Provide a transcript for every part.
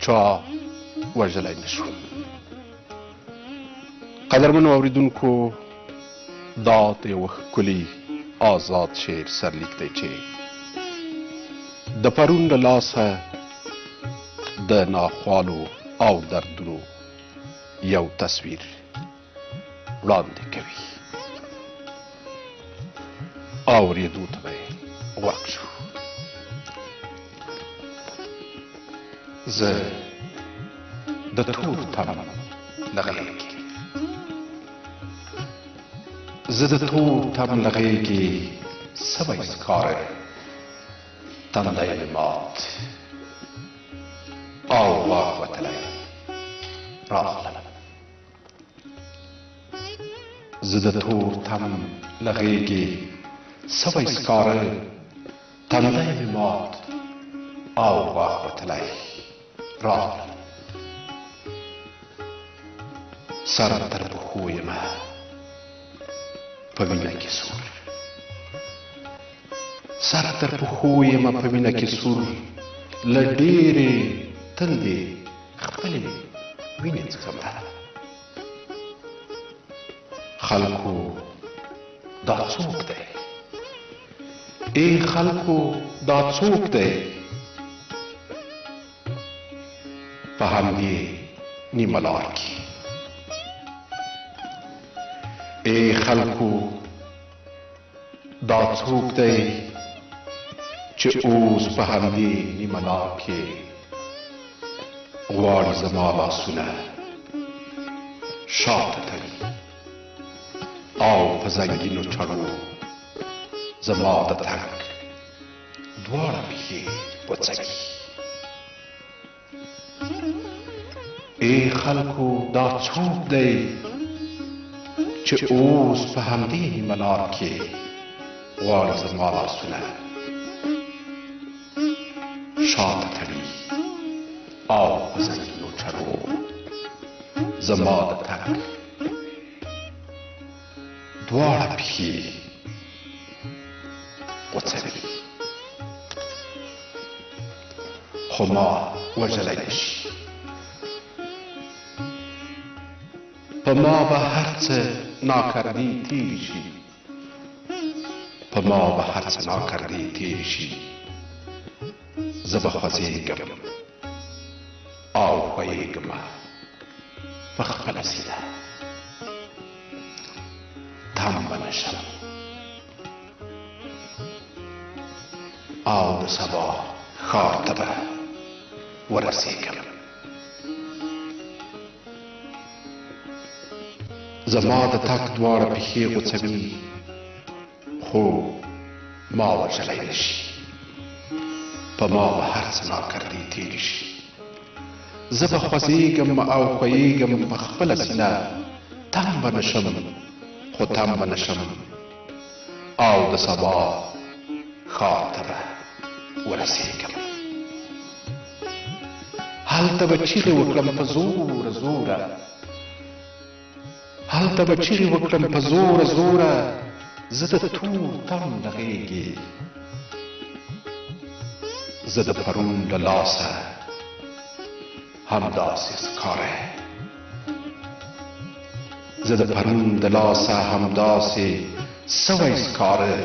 چا وژلی نشو. قدرمنو اوریدونکو، دا د یو ښکلي آزاد شعر سرلیک دی چې د پرون له لاسه د ناخوالو او دردونو یو تصویر وړاندې کوي. اورېدو ته به یې غوږ شو. زه د تور تم له غېږې، زه د تور تم له غېږې سوی ښکاره، تندی مې مات او غاښ وتلی راغلم. زه د تور تم له غېږې سوی ښکاره، تندی مې مات او غاښ وتلی راغلم. سر تر پښو یمه په وینه کې سور، سر تر پښو یمه په وینه کې سور، له ډېرې تندې خپلې وینې څښمه. خلکو دا څوک دی؟ ای خلکو دا څوک دی؟ په همدې نیمه لار کې ای خلکو دا څوک دی چې اوس په همدې نیمه لار کې غواړي زما لاسونه شاته تړي او په زنګینو چړو زما د تګ دواړه پښې وڅکي. ای خلکو دا څوک دی چې اوس په همدې نیمه لار کې غواړي زما لاسونه شاته تړي او په زنګینو چړو زما د تګ دواړه پښې وڅکي. خو ما وژلی نه شي. په ما به هر څه ناکردي تېرې شي، په ما به هر څه ناکردي تېرې شي. زه به خوځېږم او ښویېږمه په خپله سینه، تم به نه شم او د سبا ښار ته به ورسېږم. زما د تګ دواړه پښې غوڅوي، خو ما وژلی نه شي. په ما به هر څه ناکردي تېرې شي. زه به خوځېږم او ښویېږم په خپله سینه، تم به نه شم خو تم به نه شم او د سبا ښار ته به ورسېږم. هلته به چیغې وکړم په زوره زوره، هلته به چیغې وکړم په زوره زوره، زه د تور تم له غېږې، زه د پرون له لاسه همداسې ښکاره، زه د پرون د لاسه همداسې سوی ښکاره،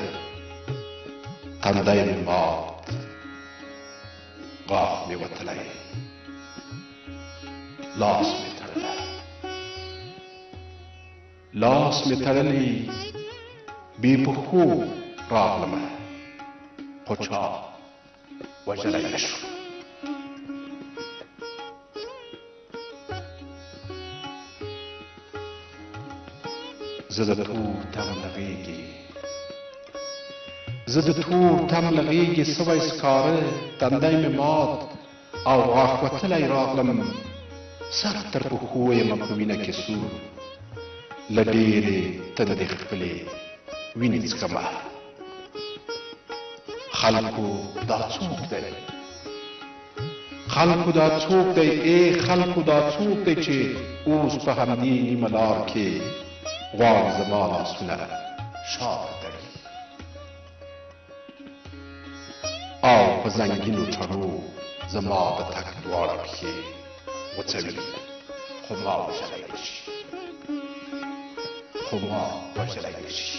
تندی مې مات غاښ مې وتلی، لاس مې تړلی، لاس مې تړلی، بې پښو راغلمه، خو چا وژلی نه شو. زه د تور تم له غېږې، زه د تور تم له غېږې سوی ښکاره، تندی مې مات او غاښ وتلی راغلم. سر تر پښو یمه په وینه کې سور، له ډېرې تندې خپلې وینې څښمه. خلکو دا څوک دی؟ خلکو دا څوک دی؟ ای خلکو دا څوک دی چې اوس په همدې نیمه لار کې غواړي زما لاسونه شاته تړي او په زنګینو چړو زما د تک دواړه پښې وڅوي خو ما وژلی نشي